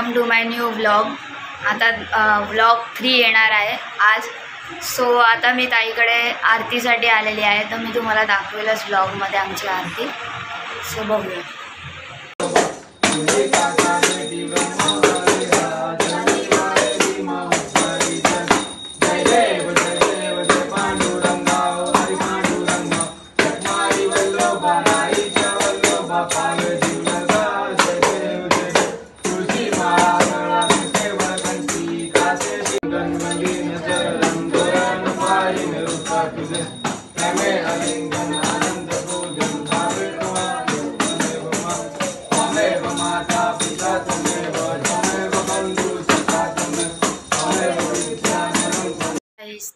Welcome to my new vlog. आता vlog 3 येणार आहे आज। सो आता मी ताईकडे आरतीसाठी आलेली आहे, तर मी तुम्हाला दाखवेलच व्लॉगमध्ये आमची आरती। सो बघूया।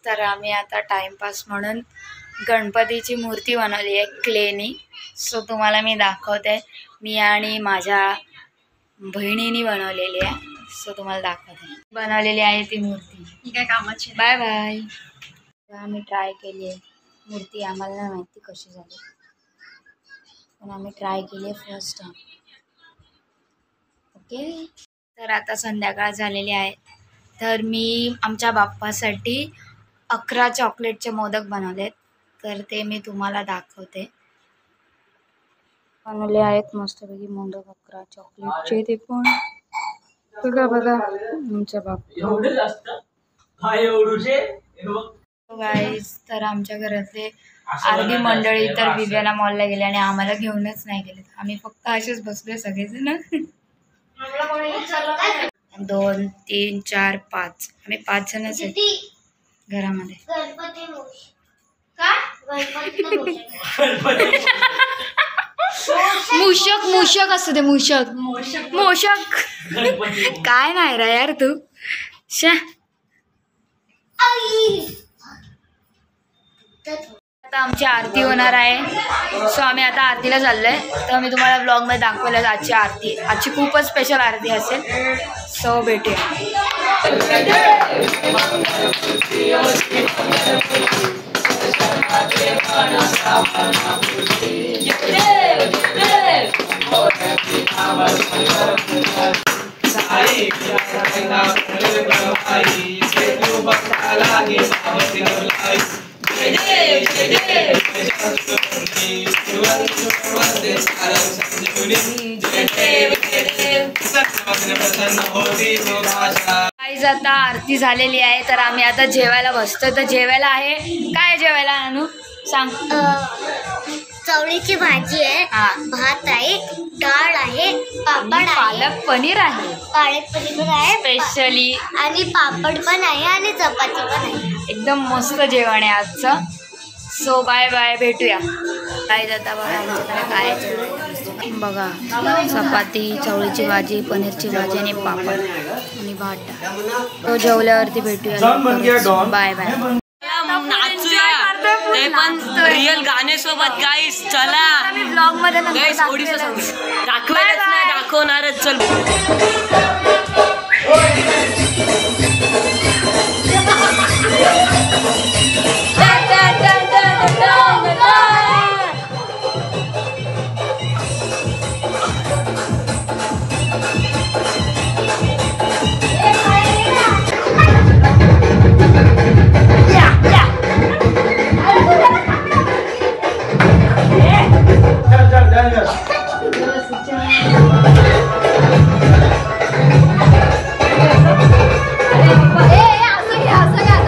तर आम्ही आता टाइमपास म्हणून गणपतीची मूर्ती बनवली आहे क्लेनी। सो तुम्हाला मी दाखवते, मी आणि माझ्या बहिणीने बनवलेली आहे। सो तुम्हाला दाखवते बनवलेली आहे ती मूर्ती। ही काय कामाची। Bye bye. आम्ही ट्राय केली आहे मूर्ती, आम्हाला नाही माहिती कशी झाली, पण आम्ही ट्राय केली आहे फर्स्ट टाइम। ओके, तर आता संध्याकाळ झालेली आहे, तर मी आमच्या बाप्पासाठी 11 चॉकलेटचे मोदक बनवलेत, तर ते मी तुम्हाला दाखवते। बनवले आहेत मस्तपैकी मोदक 11 चॉकलेटचे, ते पण बघा बघा आमच्या बाप्पा। गाईज, तर आमच्या घरातले अर्धी मंडळी तर विव्याना मॉलला गेले आणि आम्हाला घेऊनच नाही गेले। आम्ही फक्त असेच बसलोय सगळेजण। 2 3 4 5 आम्ही 5 जणच आहेत घरामध्ये। मूषक मूषक असतं ते, मूषक मूषक काय नाही रा यार तू शा। आता आमची आरती होणार आहे, सो आम्ही आता आरतीला चाललोय। तर मी तुम्हाला ब्लॉग मध्ये दाखवलं आजची आरती। आजची खूपच स्पेशल आरती असेल, सो भेटूया। गाईज, आता आरती झालेली आहे, तर आम्ही आता जेवायला बसतोय। तर जेवायला आहे काय? जेवायला आणू सांग। चवळीची भाजी आहे, भात आहे, डाळ आहे, पापड आहे, पालक पनीर आहे, पालक पनीर आहे स्पेशली, आणि पापड पण आहे आणि चपाती पण आहे। एकदम मस्त जेवण आहे आजचं। सो बाय बाय, भेटूया। काय जाता बघा आमच्याकडे काय बघा, चपाती, चवळीची भाजी, पनीरची भाजी आणि पापड आणि भात। तो जेवल्यावरती भेटूया। Bye bye. ते पण रिअल गाणे सोबत गाईस। चला ब्लॉग मध्ये गाईस, ओडिसा दाखवायलाच नाही, दाखवणारच। चल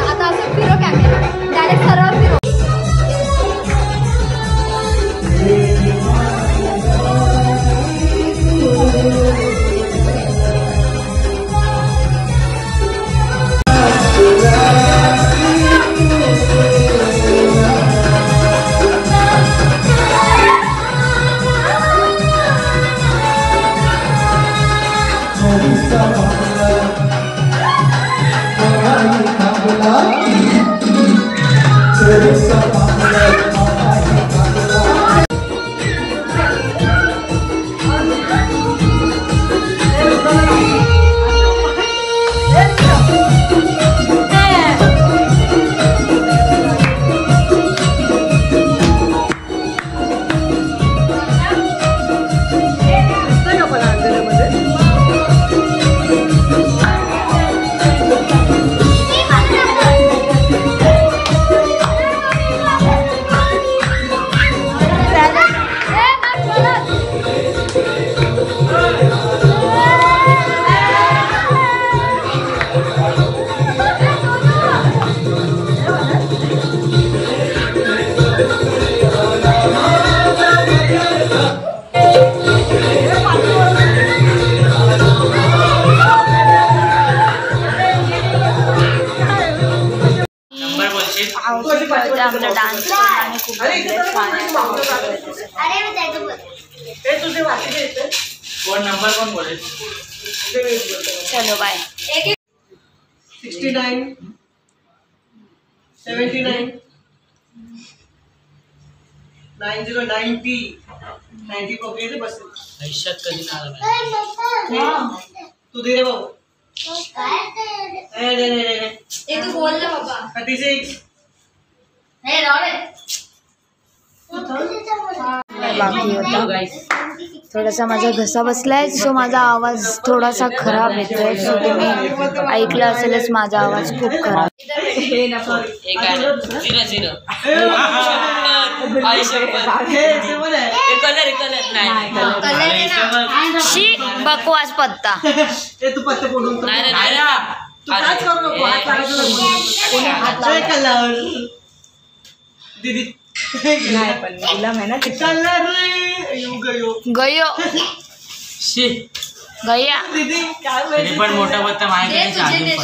आता असं फिरो कॅमेरा। अरे मी त्याचं बोल. कोण नंबर कोण बोलेल? चलो बाय. 69 79 90 90 पकडले बस. आयुष्यात कधी नाही आला पाहिजे. तू दे रे भाऊ. काय ते? दे. तू बोल ना बाबा. 36 बाकी होता थोडासा माझा घसा बसलाय, सो माझा आवाज थोडासा खराब येतोय. सो तुम्ही ऐकलं असेलच माझा आवाज खूप खराब. शी बकवास पत्ता. तू पत्ते बोलून नाही ना. तू काच करू नको. हात लावायचं नको. कलर दीदी नाही पण तुला मेहनत कलर गयो गयो शी गया. दीदी काय तरी पण मोठा पत्ता माझ्याकडे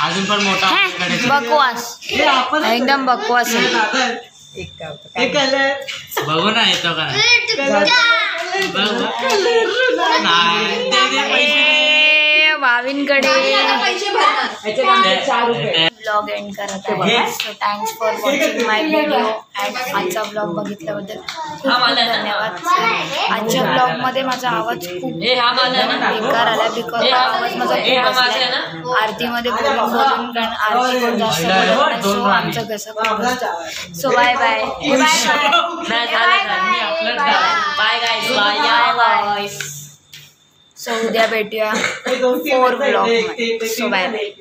अजून पण मोठा है माझ्याकडे. बकवास हे आपण एकदम बकवास आहे. दादा हे कलर बघू ना येतो का नाही. कलर नाही. दे पैसे दे. भावींकडे दे. ब्लॉग एंड करत आहे. So thanks for watching my video and आजचा ब्लॉग बघितल्याबद्दल खूप खूप धन्यवाद. आजच्या ब्लॉगमध्ये माझा आवाज खूप बेकार आला बिकॉज आवाज माझा खूप बसलाय आरतीमध्ये बोलून बोलून, कारण आरती पण जास्त बोलत नाही. सो आमचा घसा खूप बसतो. So bye bye bye. So उद्या भेटूया 4 ब्लॉग. So bye bye.